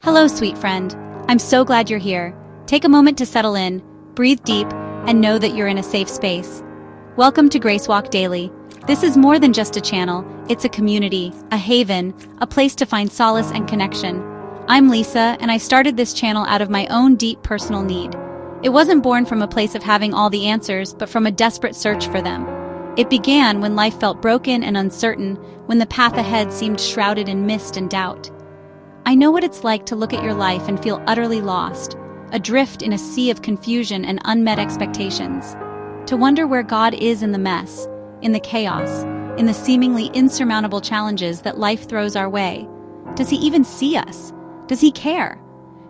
Hello, sweet friend. I'm so glad you're here. Take a moment to settle in, breathe deep, and know that you're in a safe space. Welcome to GraceWalk Daily. This is more than just a channel, it's a community, a haven, a place to find solace and connection. I'm Lisa, and I started this channel out of my own deep personal need. It wasn't born from a place of having all the answers, but from a desperate search for them. It began when life felt broken and uncertain, when the path ahead seemed shrouded in mist and doubt. I know what it's like to look at your life and feel utterly lost, adrift in a sea of confusion and unmet expectations. To wonder where God is in the mess, in the chaos, in the seemingly insurmountable challenges that life throws our way. Does He even see us? Does He care?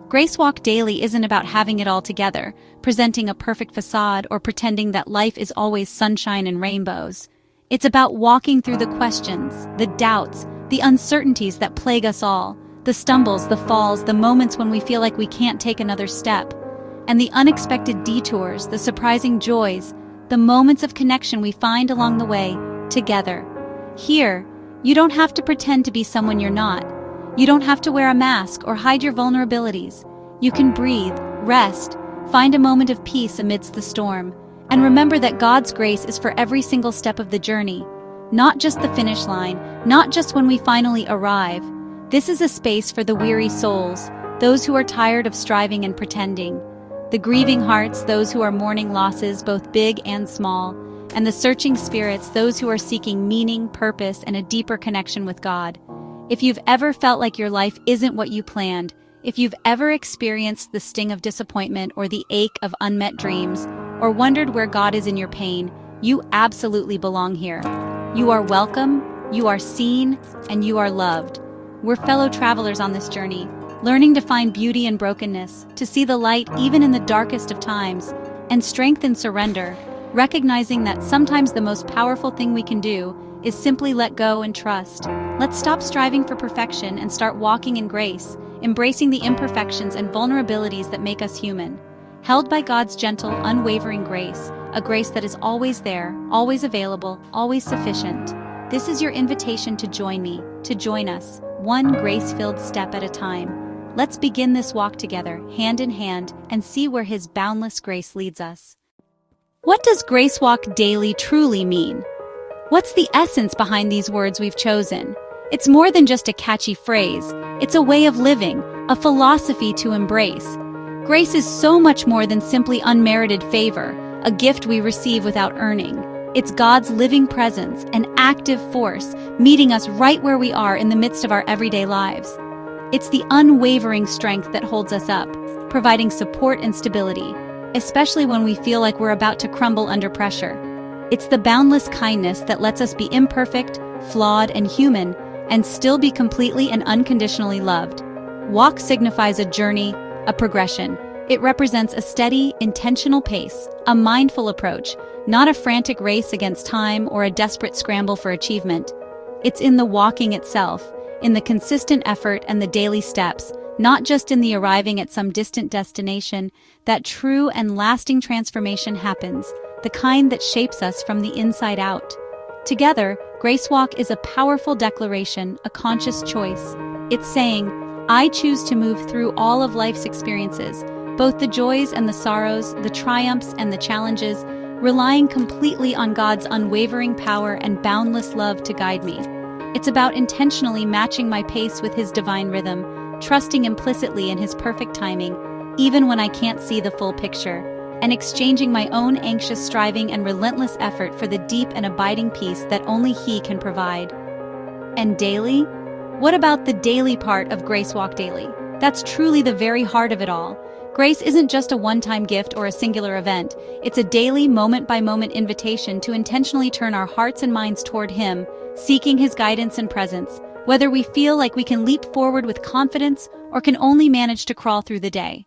GraceWalk Daily isn't about having it all together, presenting a perfect facade, or pretending that life is always sunshine and rainbows. It's about walking through the questions, the doubts, the uncertainties that plague us all, the stumbles, the falls, the moments when we feel like we can't take another step, and the unexpected detours, the surprising joys, the moments of connection we find along the way, together. Here, you don't have to pretend to be someone you're not. You don't have to wear a mask or hide your vulnerabilities. You can breathe, rest, find a moment of peace amidst the storm, and remember that God's grace is for every single step of the journey, not just the finish line, not just when we finally arrive. This is a space for the weary souls, those who are tired of striving and pretending, the grieving hearts, those who are mourning losses, both big and small, and the searching spirits, those who are seeking meaning, purpose, and a deeper connection with God. If you've ever felt like your life isn't what you planned, if you've ever experienced the sting of disappointment or the ache of unmet dreams, or wondered where God is in your pain, you absolutely belong here. You are welcome, you are seen, and you are loved. We're fellow travelers on this journey, learning to find beauty in brokenness, to see the light even in the darkest of times, and strength in surrender, recognizing that sometimes the most powerful thing we can do is simply let go and trust. Let's stop striving for perfection and start walking in grace, embracing the imperfections and vulnerabilities that make us human. Held by God's gentle, unwavering grace, a grace that is always there, always available, always sufficient. This is your invitation to join me, to join us, one grace-filled step at a time. Let's begin this walk together, hand in hand, and see where His boundless grace leads us. What does GraceWalk Daily truly mean? What's the essence behind these words we've chosen? It's more than just a catchy phrase. It's a way of living, a philosophy to embrace. Grace is so much more than simply unmerited favor, a gift we receive without earning. It's God's living presence, an active force, meeting us right where we are in the midst of our everyday lives. It's the unwavering strength that holds us up, providing support and stability, especially when we feel like we're about to crumble under pressure. It's the boundless kindness that lets us be imperfect, flawed, and human, and still be completely and unconditionally loved. Walk signifies a journey, a progression. It represents a steady, intentional pace, a mindful approach, not a frantic race against time or a desperate scramble for achievement. It's in the walking itself, in the consistent effort and the daily steps, not just in the arriving at some distant destination, that true and lasting transformation happens, the kind that shapes us from the inside out. Together, GraceWalk is a powerful declaration, a conscious choice. It's saying, I choose to move through all of life's experiences, both the joys and the sorrows, the triumphs and the challenges, relying completely on God's unwavering power and boundless love to guide me. It's about intentionally matching my pace with His divine rhythm, trusting implicitly in His perfect timing, even when I can't see the full picture, and exchanging my own anxious striving and relentless effort for the deep and abiding peace that only He can provide. And daily? What about the daily part of GraceWalk Daily? That's truly the very heart of it all. Grace isn't just a one-time gift or a singular event. It's a daily, moment-by-moment invitation to intentionally turn our hearts and minds toward Him, seeking His guidance and presence, whether we feel like we can leap forward with confidence or can only manage to crawl through the day.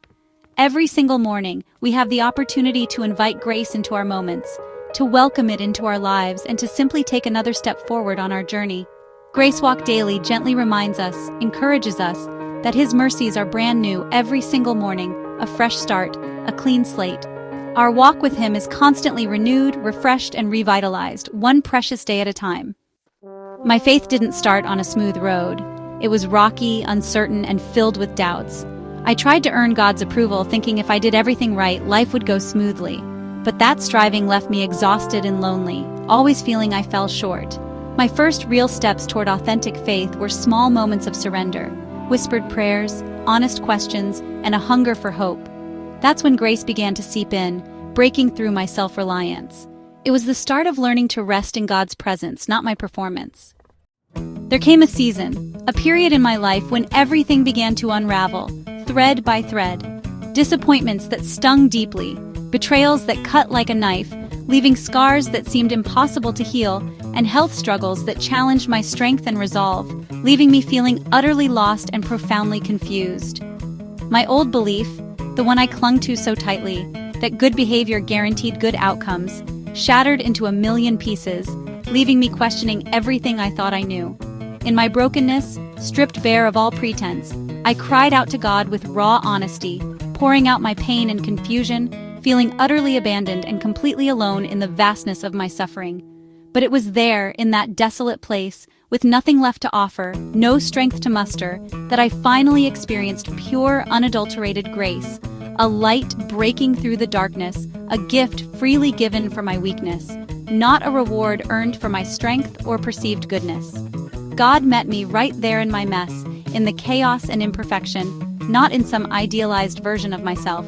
Every single morning, we have the opportunity to invite grace into our moments, to welcome it into our lives, and to simply take another step forward on our journey. GraceWalk Daily gently reminds us, encourages us, that His mercies are brand new every single morning, a fresh start, a clean slate. Our walk with Him is constantly renewed, refreshed, and revitalized, one precious day at a time. My faith didn't start on a smooth road. It was rocky, uncertain, and filled with doubts. I tried to earn God's approval, thinking if I did everything right, life would go smoothly. But that striving left me exhausted and lonely, always feeling I fell short. My first real steps toward authentic faith were small moments of surrender, whispered prayers, honest questions, and a hunger for hope. That's when grace began to seep in, breaking through my self-reliance. It was the start of learning to rest in God's presence, not my performance. There came a season, a period in my life when everything began to unravel, thread by thread. Disappointments that stung deeply, betrayals that cut like a knife, leaving scars that seemed impossible to heal, and health struggles that challenged my strength and resolve, leaving me feeling utterly lost and profoundly confused. My old belief, the one I clung to so tightly, that good behavior guaranteed good outcomes, shattered into a million pieces, leaving me questioning everything I thought I knew. In my brokenness, stripped bare of all pretense, I cried out to God with raw honesty, pouring out my pain and confusion, feeling utterly abandoned and completely alone in the vastness of my suffering. But it was there, in that desolate place, with nothing left to offer, no strength to muster, that I finally experienced pure, unadulterated grace, a light breaking through the darkness, a gift freely given for my weakness, not a reward earned for my strength or perceived goodness. God met me right there in my mess, in the chaos and imperfection, not in some idealized version of myself.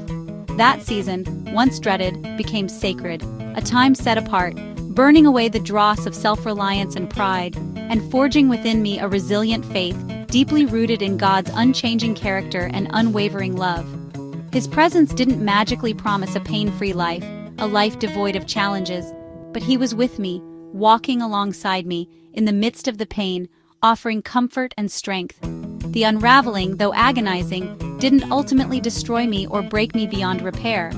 That season, once dreaded, became sacred, a time set apart, burning away the dross of self-reliance and pride, and forging within me a resilient faith, deeply rooted in God's unchanging character and unwavering love. His presence didn't magically promise a pain-free life, a life devoid of challenges, but He was with me, walking alongside me, in the midst of the pain, offering comfort and strength. The unraveling, though agonizing, didn't ultimately destroy me or break me beyond repair.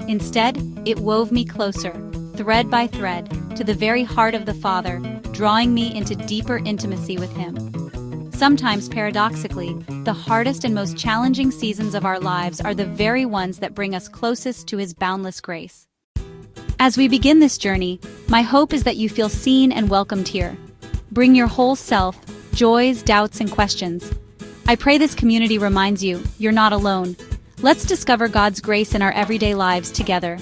Instead, it wove me closer, thread by thread, to the very heart of the Father, drawing me into deeper intimacy with Him. Sometimes, paradoxically, the hardest and most challenging seasons of our lives are the very ones that bring us closest to His boundless grace. As we begin this journey, my hope is that you feel seen and welcomed here. Bring your whole self, joys, doubts, and questions. I pray this community reminds you, you're not alone. Let's discover God's grace in our everyday lives together.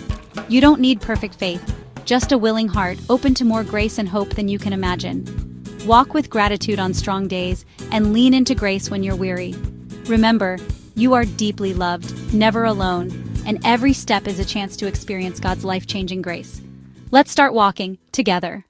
You don't need perfect faith, just a willing heart, open to more grace and hope than you can imagine. Walk with gratitude on strong days, and lean into grace when you're weary. Remember, you are deeply loved, never alone, and every step is a chance to experience God's life-changing grace. Let's start walking together.